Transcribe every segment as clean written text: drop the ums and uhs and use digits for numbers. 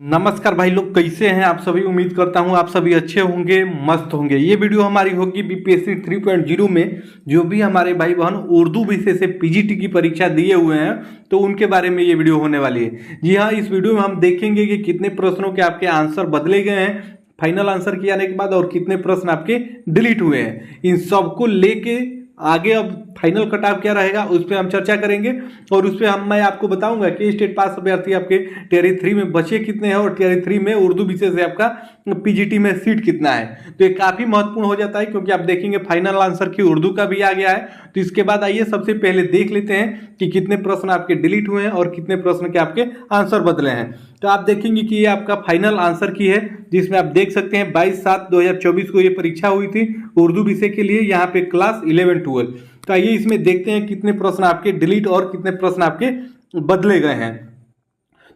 नमस्कार भाई लोग, कैसे हैं आप सभी। उम्मीद करता हूं आप सभी अच्छे होंगे, मस्त होंगे। ये वीडियो हमारी होगी बीपीएससी 3.0 में जो भी हमारे भाई बहन उर्दू विषय से पीजीटी की परीक्षा दिए हुए हैं तो उनके बारे में ये वीडियो होने वाली है। जी हाँ, इस वीडियो में हम देखेंगे कि कितने प्रश्नों के आपके आंसर बदले गए हैं फाइनल आंसर किए आने के बाद और कितने प्रश्न आपके डिलीट हुए हैं। इन सबको लेके आगे अब फाइनल कट ऑफ क्या रहेगा उस पर हम चर्चा करेंगे और उस पर मैं आपको बताऊंगा कि स्टेट पास अभ्यर्थी आपके टियर 3 में बचे कितने हैं और टियर 3 में उर्दू विषय से आपका पीजीटी में सीट कितना है। तो ये काफी महत्वपूर्ण हो जाता है क्योंकि आप देखेंगे फाइनल आंसर की उर्दू का भी आ गया है। तो इसके बाद आइए सबसे पहले देख लेते हैं कि कितने प्रश्न आपके डिलीट हुए हैं और कितने प्रश्न के आपके आंसर बदले हैं। तो आप देखेंगे कि ये आपका फाइनल आंसर की है जिसमें आप देख सकते हैं 22/7/2024 को ये परीक्षा हुई थी उर्दू विषय के लिए, यहाँ पे क्लास 11-12। तो आइए इसमें देखते हैं कितने प्रश्न आपके डिलीट और कितने प्रश्न आपके बदले गए हैं।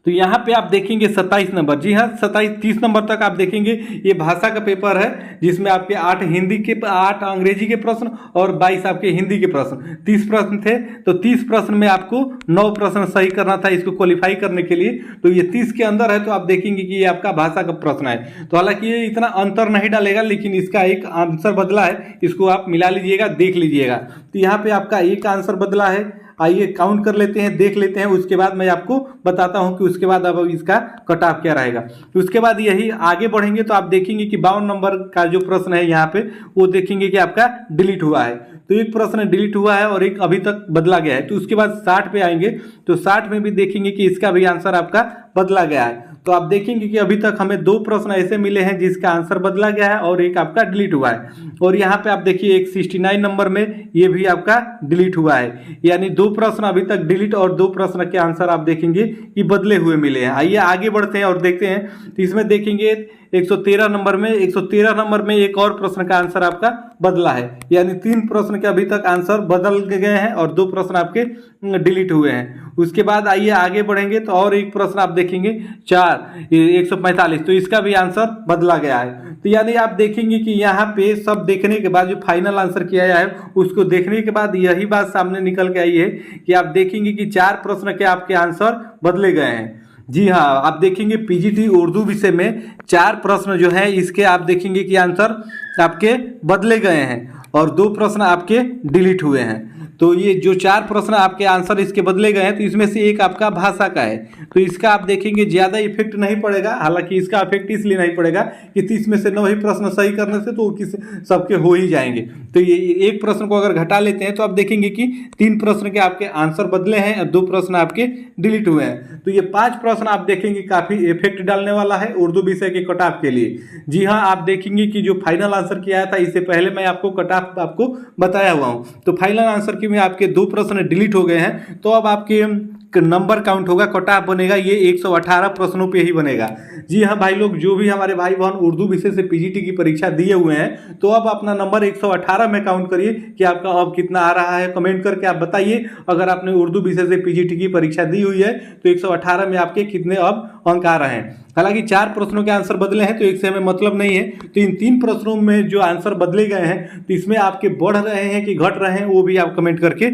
तो यहाँ पे आप देखेंगे 27 नंबर, जी हाँ 27-30 नंबर तक आप देखेंगे ये भाषा का पेपर है जिसमें आपके 8 हिंदी के 8 अंग्रेजी के प्रश्न और 22 आपके हिंदी के प्रश्न, 30 प्रश्न थे। तो 30 प्रश्न में आपको 9 प्रश्न सही करना था इसको क्वालिफाई करने के लिए। तो ये 30 के अंदर है तो आप देखेंगे कि ये आपका भाषा का प्रश्न है। तो हालांकि ये इतना अंतर नहीं डालेगा लेकिन इसका एक आंसर बदला है, इसको आप मिला लीजिएगा, देख लीजिएगा। तो यहाँ पे आपका एक आंसर बदला है। आइए काउंट कर लेते हैं, देख लेते हैं, उसके बाद मैं आपको बताता हूं कि उसके बाद अब इसका कट ऑफ क्या रहेगा। उसके बाद यही आगे बढ़ेंगे तो आप देखेंगे कि 52 नंबर का जो प्रश्न है यहाँ पे वो देखेंगे कि आपका डिलीट हुआ है। तो एक प्रश्न डिलीट हुआ है और एक अभी तक बदला गया है। तो उसके बाद 60 पे आएंगे तो 60 में भी देखेंगे कि इसका भी आंसर आपका बदला गया है। तो आप देखेंगे कि अभी तक हमें 2 प्रश्न ऐसे मिले हैं जिसका आंसर बदला गया है और एक आपका डिलीट हुआ है। और यहाँ पे आप देखिए एक 69 नंबर में ये भी आपका डिलीट हुआ है, यानी 2 प्रश्न अभी तक डिलीट और 2 प्रश्न के आंसर आप देखेंगे कि बदले हुए मिले हैं। आइए आगे बढ़ते हैं और देखते हैं। तो इसमें देखेंगे 113 नंबर में एक और प्रश्न का आंसर आपका बदला है, यानी 3 प्रश्न के अभी तक आंसर बदल गए हैं और 2 प्रश्न आपके डिलीट हुए हैं। उसके बाद आइए आगे बढ़ेंगे तो और एक प्रश्न आप देखेंगे 145, तो इसका भी आंसर बदला गया है। तो यानी आप देखेंगे कि यहाँ पे सब देखने के बाद जो फाइनल आंसर किया गया है उसको देखने के बाद यही बात सामने निकल के आई है कि आप देखेंगे कि 4 प्रश्न के आपके आंसर बदले गए हैं। जी हाँ, आप देखेंगे पीजीटी उर्दू विषय में 4 प्रश्न जो है इसके आप देखेंगे कि आंसर आपके बदले गए हैं और 2 प्रश्न आपके डिलीट हुए हैं। तो ये जो 4 प्रश्न आपके आंसर इसके बदले गए हैं तो इसमें से एक आपका भाषा का है। तो इसका आप देखेंगे ज़्यादा इफेक्ट नहीं पड़ेगा, हालांकि इसका इफेक्ट इसलिए नहीं पड़ेगा कि 30 में से 9 ही प्रश्न सही करने से तो किस सबके हो ही जाएंगे। तो ये एक प्रश्न को अगर घटा लेते हैं तो आप देखेंगे कि 3 प्रश्न के आपके आंसर बदले हैं और 2 प्रश्न आपके डिलीट हुए हैं। तो ये 5 प्रश्न आप देखेंगे काफ़ी इफेक्ट डालने वाला है उर्दू विषय के कट ऑफ के लिए। जी हाँ, आप देखेंगे कि जो फाइनल आंसर किया था इससे पहले मैं आपको कट ऑफ आपको बताया हुआ हूँ। तो फाइनल आंसर की में आपके 2 प्रश्न डिलीट हो गए हैं तो अब आपके नंबर काउंट होगा, कट ऑफ बनेगा ये 118 प्रश्नों पे ही बनेगा। जी हाँ भाई लोग, जो भी हमारे भाई बहन उर्दू विषय से पीजीटी की परीक्षा दिए हुए हैं तो अब अपना नंबर 118 में काउंट करिए कि आपका अब कितना आ रहा है। कमेंट करके आप बताइए अगर आपने उर्दू विषय से पीजीटी की परीक्षा दी हुई है तो 118 में आपके कितने अब अंक आ रहे हैं। हालांकि 4 प्रश्नों के आंसर बदले हैं तो एक से हमें मतलब नहीं है। तो इन 3 प्रश्नों में जो आंसर बदले गए हैं तो इसमें आपके बढ़ रहे हैं कि घट रहे हैं वो भी आप कमेंट करके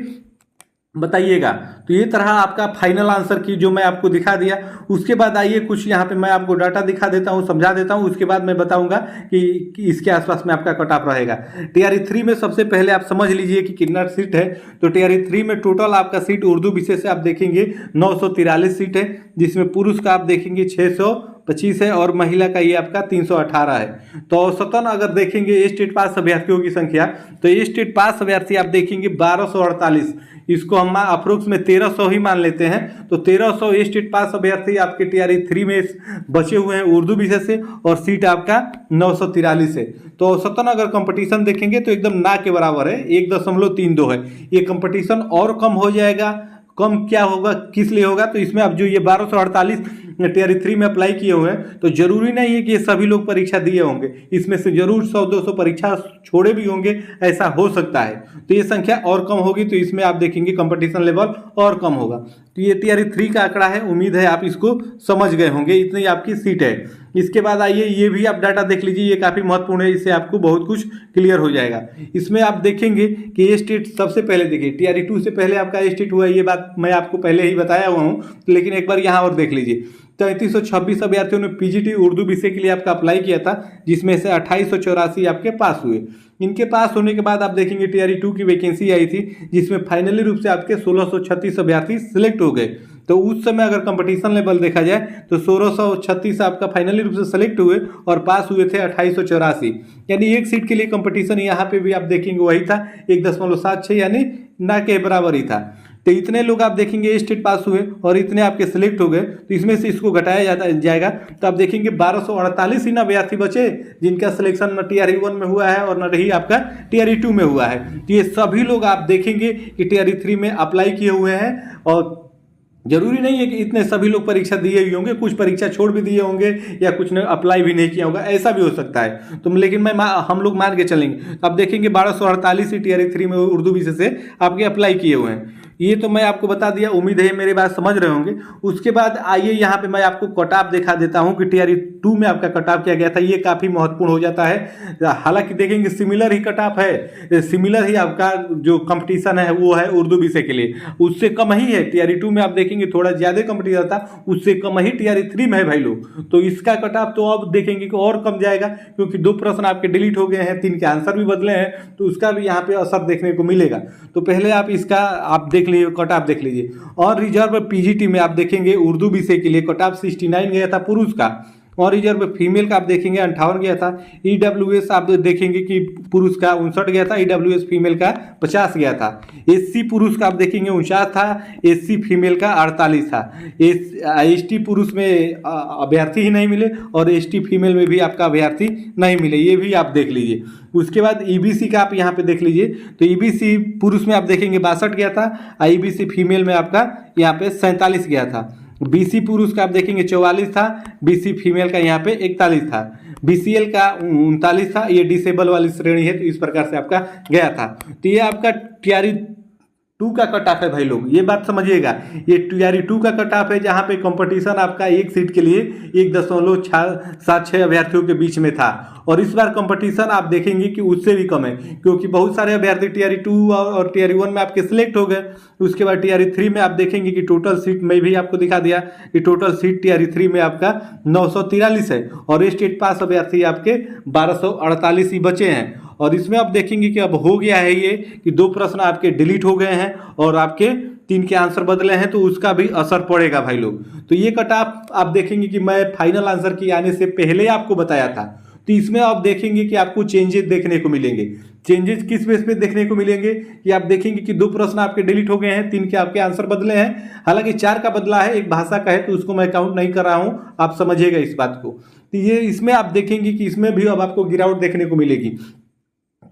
बताइएगा। तो ये तरह आपका फाइनल आंसर की जो मैं आपको दिखा दिया। उसके बाद आइए कुछ यहाँ पे मैं आपको डाटा दिखा देता हूँ, समझा देता हूँ, उसके बाद मैं बताऊंगा कि इसके आसपास में आपका कट ऑफ रहेगा। टीआरई 3 में सबसे पहले आप समझ लीजिए कि कितना सीट है। तो टीआरई 3 में टोटल आपका सीट उर्दू विषय से आप देखेंगे 943 सीट है, जिसमें पुरुष का आप देखेंगे 625 है और महिला का ये आपका 318 है। तो औसतन अगर देखेंगे स्टेट पास अभ्यर्थियों की संख्या तो ये स्टेट पास अभ्यर्थी आप देखेंगे 1248, इसको हम अप्रोक्स में 1300 ही मान लेते हैं। तो 1300 स्टेट पास अभ्यर्थी आपके टीआरई 3 में बचे हुए हैं उर्दू विषय से और सीट आपका 943 है। तो औसतन अगर कंपटीशन देखेंगे तो एकदम ना के बराबर है, 1.32 है। ये कंपटीशन और कम हो जाएगा। कम क्या होगा, किस लिए होगा, तो इसमें अब जो ये 1248 टीआरई 3 में अप्लाई किए हुए हैं तो जरूरी नहीं है कि ये सभी लोग परीक्षा दिए होंगे, इसमें से जरूर 100-200 परीक्षा छोड़े भी होंगे, ऐसा हो सकता है। तो ये संख्या और कम होगी तो इसमें आप देखेंगे कंपटीशन लेवल और कम होगा। तो ये टीआरई 3 का आंकड़ा है, उम्मीद है आप इसको समझ गए होंगे, इतनी आपकी सीट है। इसके बाद आइए ये भी आप डाटा देख लीजिए, ये काफ़ी महत्वपूर्ण है, इससे आपको बहुत कुछ क्लियर हो जाएगा। इसमें आप देखेंगे कि ये स्टेट सबसे पहले देखिए टीआरई 2 से पहले आपका स्टेट हुआ, ये बात मैं आपको पहले ही बताया हुआ हूँ, लेकिन एक बार यहाँ और देख लीजिए। 3326 अभ्यर्थियों ने पीजीटी उर्दू विषय के लिए आपका अप्लाई किया था, जिसमें से 2884 आपके पास हुए। इनके पास होने के बाद आप देखेंगे टीआरई 2 की वैकेंसी आई थी, जिसमें फाइनली रूप से आपके 1636 अभ्यर्थी सिलेक्ट हो गए। तो उस समय अगर कंपटीशन लेवल देखा जाए तो 1636 आपका फाइनली रूप से सेलेक्ट हुए और पास हुए थे 2884, यानी एक सीट के लिए कंपटीशन यहाँ पे भी आप देखेंगे वही था 1.76, यानी ना के बराबर ही था। तो इतने लोग आप देखेंगे स्टेट पास हुए और इतने आपके सिलेक्ट हो गए, तो इसमें से इसको घटाया जाएगा तो आप देखेंगे 1248 ही ना अभ्यर्थी बचे जिनका सिलेक्शन न टीआरई 1 में हुआ है और न रही आपका टीआरई 2 में हुआ है। तो ये सभी लोग आप देखेंगे कि टीआरई 3 में अप्लाई किए हुए हैं, और जरूरी नहीं है कि इतने सभी लोग परीक्षा दिए हुए होंगे, कुछ परीक्षा छोड़ भी दिए होंगे या कुछ ने अप्लाई भी नहीं किया होगा, ऐसा भी हो सकता है। तो लेकिन हम लोग मान के चलेंगे, अब देखेंगे 1248 ही टीआरई 3 में उर्दू विषय से आपके अप्लाई किए हुए हैं। ये तो मैं आपको बता दिया, उम्मीद है मेरी बात समझ रहे होंगे। उसके बाद आइए यहाँ पे मैं आपको कट ऑफ दिखा देता हूँ कि टीआरई 2 में आपका कट ऑफ क्या गया था। ये काफ़ी महत्वपूर्ण हो जाता है, हालांकि देखेंगे सिमिलर ही कट ऑफ है, सिमिलर ही आपका जो कंपटीशन है वो है उर्दू विषय के लिए, उससे कम ही है। टीआरई 2 में आप देखेंगे थोड़ा ज़्यादा कंपटीशन था, उससे कम ही टीआरई 3 में है भाई लोग। तो इसका कट ऑफ तो अब देखेंगे कि और कम जाएगा, क्योंकि 2 प्रश्न आपके डिलीट हो गए हैं, 3 के आंसर भी बदले हैं, तो उसका भी यहाँ पे असर देखने को मिलेगा। तो पहले आप इसका आप देख लीजिए, कट ऑफ देख लीजिए। और रिजर्व पीजीटी में आप देखेंगे उर्दू विषय के लिए कट ऑफ 69 गया था पुरुष का, और रिजर्व फीमेल का आप देखेंगे 58 गया था। ईडब्ल्यूएस आप देखेंगे कि पुरुष का 59 गया था, ईडब्ल्यूएस फीमेल का 50 गया था। एससी पुरुष का आप देखेंगे 49 था, एससी फीमेल का 48 था। एसटी पुरुष में अभ्यर्थी ही नहीं मिले और एसटी फीमेल में भी आपका अभ्यर्थी नहीं मिले, ये भी आप देख लीजिए। उसके बाद ईबीसी का आप यहाँ पे देख लीजिए, तो ईबीसी पुरुष में आप देखेंगे 62 गया था, ईबीसी फीमेल में आपका यहाँ पे 47 गया था। बीसी पुरुष का आप देखेंगे 44 था, बीसी फीमेल का यहाँ पे 41 था, बीसीएल का 39 था। ये डिसेबल वाली श्रेणी है, तो इस प्रकार से आपका गया था। तो ये आपका टीआरई 2 का कट ऑफ है भाई लोग, ये बात समझिएगा। ये टीआरई 2 का कट ऑफ है, जहाँ पे कंपटीशन आपका एक सीट के लिए 1.76 अभ्यर्थियों के बीच में था, और इस बार कंपटीशन आप देखेंगे कि उससे भी कम है, क्योंकि बहुत सारे अभ्यर्थी टीआरई 2 और टीआरई 1 में आपके सिलेक्ट हो गए। उसके बाद टीआरई 3 में आप देखेंगे कि टोटल सीट में भी आपको दिखा दिया कि टोटल सीट टीआरई 3 में आपका 943 है, और स्टेट पास अभ्यर्थी आपके 1248 ही बचे हैं। और इसमें आप देखेंगे कि अब हो गया है ये कि 2 प्रश्न आपके डिलीट हो गए हैं और आपके 3 के आंसर बदले हैं, तो उसका भी असर पड़ेगा भाई लोग। तो ये कट ऑफ आप देखेंगे कि मैं फाइनल आंसर की आने से पहले आपको बताया था, तो इसमें आप देखेंगे कि आपको चेंजेस देखने को मिलेंगे। चेंजेस किस बेस पे देखने को मिलेंगे कि आप देखेंगे कि 2 प्रश्न आपके डिलीट हो गए हैं, 3 के आपके आंसर बदले हैं, हालांकि 4 का बदला है, एक भाषा का है, तो उसको मैं काउंट नहीं कर रहा हूं, आप समझिएगा इस बात को। तो ये इसमें आप देखेंगे कि इसमें भी अब आपको गिरावट देखने को मिलेगी,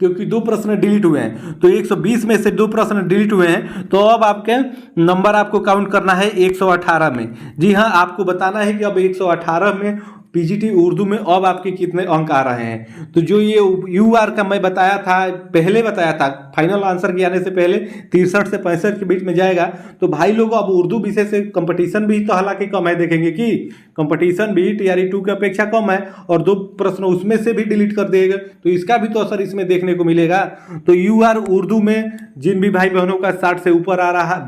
क्योंकि 2 प्रश्न डिलीट हुए हैं। तो 120 में से 2 प्रश्न डिलीट हुए हैं, तो अब आपके नंबर आपको काउंट करना है 118 में। जी हाँ, आपको बताना है कि अब 118 में पीजीटी उर्दू में अब आपके कितने अंक आ रहे हैं। तो जो ये यूआर का मैं बताया था, पहले बताया था, फाइनल आंसर के आने से पहले 63 से 65 के बीच में जाएगा। तो भाई लोगों, अब उर्दू विषय से कंपटीशन भी तो हालांकि कम है, देखेंगे कि कंपटीशन भी टीआरई 2 की अपेक्षा कम है, और 2 प्रश्न उसमें से भी डिलीट कर देगा, तो इसका भी तो असर इसमें देखने को मिलेगा। तो यूआर उर्दू में जिन भी भाई बहनों का 60 से ऊपर आ रहा है,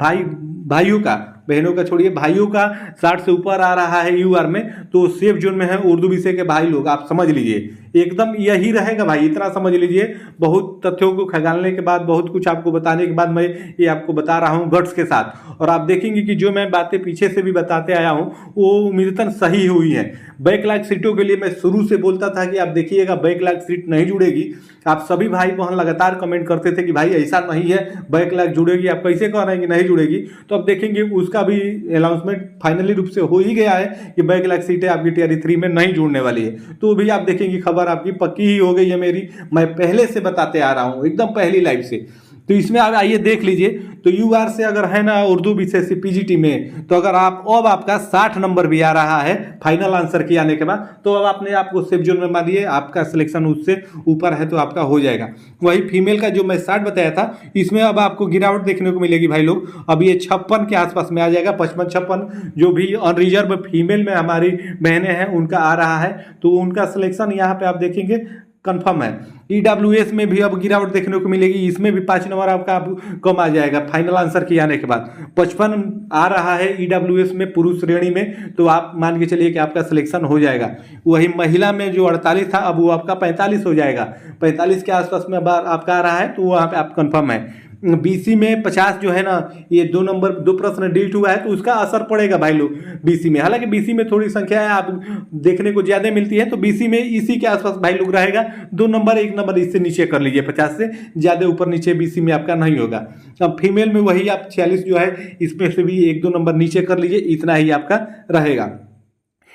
भाइयों का, बहनों का छोड़िए, भाइयों का 60 से ऊपर आ रहा है यूआर में, तो सेफ जोन में है उर्दू विषय के भाई लोग, आप समझ लीजिए एकदम यही रहेगा भाई, इतना समझ लीजिए। बहुत तथ्यों को खंगालने के बाद, बहुत कुछ आपको बताने के बाद मैं ये आपको बता रहा हूँ गट्स के साथ, और आप देखेंगे कि जो मैं बातें पीछे से भी बताते आया हूँ वो उम्मीदतन सही हुई है। बैकलॉग सीटों के लिए मैं शुरू से बोलता था कि आप देखिएगा बैकलॉग सीट नहीं जुड़ेगी। आप सभी भाई बहन लगातार कमेंट करते थे कि भाई ऐसा नहीं है, बैकलॉग जुड़ेगी, आप कैसे कह रहे हैं कि नहीं जुड़ेगी। तो अब देखेंगे उसका भी अनाउंसमेंट फाइनली रूप से हो ही गया है कि बैकलॉग सीटें आपकी टीआरई 3 में नहीं जुड़ने वाली है। तो भी आप देखेंगे खबर आपकी पक्की ही हो गई है मेरी, मैं पहले से बताते आ रहा हूँ एकदम पहली लाइव से। तो इसमें आप आइए देख लीजिए, तो यूआर से अगर है ना उर्दू विषय से पीजीटी में, तो अगर आप अब आपका 60 नंबर भी आ रहा है फाइनल आंसर की आने के बाद, तो अब आपने आपको सेफ जोन में मानिए, आपका सिलेक्शन उससे ऊपर है तो आपका हो जाएगा। वही फीमेल का जो मैं 60 बताया था, इसमें अब आपको गिरावट देखने को मिलेगी भाई लोग। अब ये 56 के आसपास में आ जाएगा, 55-56 जो भी अनरिजर्व फीमेल में हमारी बहनें हैं उनका आ रहा है, तो उनका सिलेक्शन यहाँ पे आप देखेंगे कंफर्म है। ईडब्ल्यूएस में भी अब गिरावट देखने को मिलेगी, इसमें भी 5 नंबर आपका कम आ जाएगा फाइनल आंसर के आने के बाद। 55 आ रहा है ईडब्ल्यूएस में पुरुष श्रेणी में, तो आप मान के चलिए कि आपका सिलेक्शन हो जाएगा। वही महिला में जो 48 था अब वो आपका 45 हो जाएगा, 45 के आसपास में आपका आ रहा है, तो वहाँ पे आप कंफर्म है। बीसी में 50 जो है ना, ये 2 प्रश्न डिलीट हुआ है, तो उसका असर पड़ेगा भाई लोग बीसी में। हालांकि बीसी में थोड़ी संख्या है आप देखने को ज्यादा मिलती है, तो बीसी में इसी के आसपास भाई लोग रहेगा। 2 नंबर 1 नंबर इससे नीचे कर लीजिए, 50 से ज्यादा ऊपर नीचे बीसी में आपका नहीं होगा। अब फीमेल में वही आप 46 जो है, इसमें से भी 1-2 नंबर नीचे कर लीजिए, इतना ही आपका रहेगा।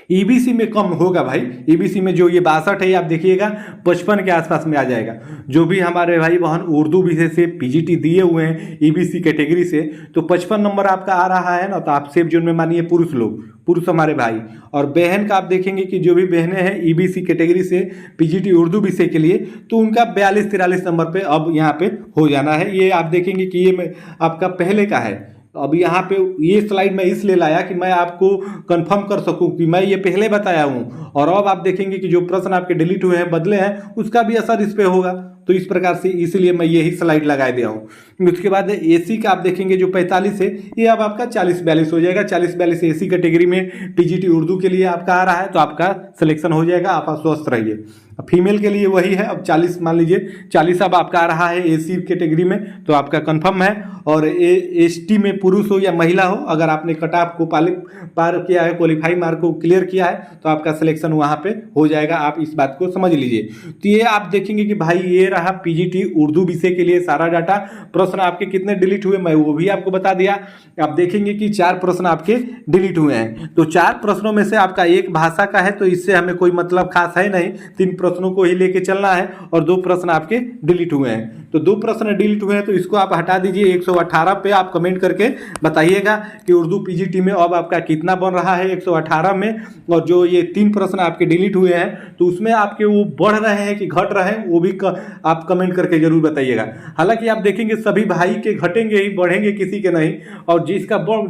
ईबीसी में कम होगा भाई, ईबीसी में जो ये 62 है आप देखिएगा 55 के आसपास में आ जाएगा। जो भी हमारे भाई बहन उर्दू विषय से पीजीटी दिए हुए हैं ईबीसी कैटेगरी से, तो 55 नंबर आपका आ रहा है ना, तो आप सेफ जोन में मानिए पुरुष लोग, पुरुष हमारे भाई। और बहन का आप देखेंगे कि जो भी बहनें हैं ईबीसी कैटेगरी से पीजीटी उर्दू विषय के लिए, तो उनका 42-43 नंबर पे अब यहाँ पे हो जाना है। ये आप देखेंगे कि ये आपका पहले का है। अब यहाँ पे ये स्लाइड मैं इसलिए लाया कि मैं आपको कंफर्म कर सकूं कि मैं ये पहले बताया हूं, और अब आप देखेंगे कि जो प्रश्न आपके डिलीट हुए हैं, बदले हैं, उसका भी असर इस पे होगा। तो इस प्रकार से इसलिए मैं यही स्लाइड लगा दिया हूँ। उसके बाद एसी का आप देखेंगे जो 45 है, ये अब आपका 40-42 हो जाएगा। 40-42 एसी कैटेगरी में पीजीटी उर्दू के लिए आपका आ रहा है, तो आपका सिलेक्शन हो जाएगा, आप स्वस्थ रहिए। फीमेल के लिए वही है, अब 40 मान लीजिए, 40 अब आपका आ रहा है एसी कैटेगरी में, तो आपका कंफर्म है। और एसटी में पुरुष हो या महिला हो, अगर आपने कट ऑफ को पार किया है, क्वालिफाई मार्क को क्लियर किया है, तो आपका सिलेक्शन वहाँ पे हो जाएगा। आप इस बात को समझ लीजिए। तो ये आप देखेंगे कि भाई ये रहा पीजीटी उर्दू विषय के लिए सारा डाटा। प्रश्न आपके कितने डिलीट हुए मैं वो भी आपको बता दिया। आप देखेंगे कि 4 प्रश्न आपके डिलीट हुए हैं, तो 4 प्रश्नों में से आपका 1 भाषा का है, तो इससे हमें कोई मतलब खास है नहीं, 3 प्रश्नों को ही लेके चलना है, और 2 प्रश्न आपके डिलीट हुए हैं। तो 2 प्रश्न डिलीट हुए हैं, तो इसको आप हटा दीजिए। 118 पे आप कमेंट करके बताइएगा कि उर्दू पीजीटी में अब आपका कितना बन रहा है 118 में। और जो ये 3 प्रश्न आपके डिलीट हुए हैं, तो उसमें आपके वो बढ़ रहे हैं कि घट रहे हैं, वो भी आप कमेंट करके जरूर बताइएगा। हालांकि आप देखेंगे सभी भाई के घटेंगे ही, बढ़ेंगे किसी के नहीं। और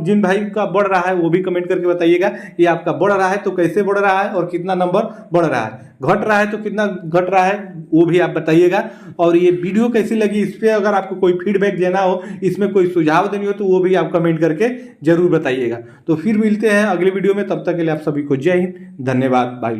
जिन भाई का बढ़ रहा है वो भी कमेंट करके बताइएगा कि आपका बढ़ रहा है तो कैसे बढ़ रहा है और कितना नंबर बढ़ रहा है, घट रहा है तो कितना घट रहा है, वो भी आप बताइएगा। और ये वीडियो कैसी लगी, इस पर अगर आपको कोई फीडबैक देना हो, इसमें कोई सुझाव देनी हो, तो वो भी आप कमेंट करके जरूर बताइएगा। तो फिर मिलते हैं अगले वीडियो में, तब तक के लिए आप सभी को जय हिंद, धन्यवाद भाई।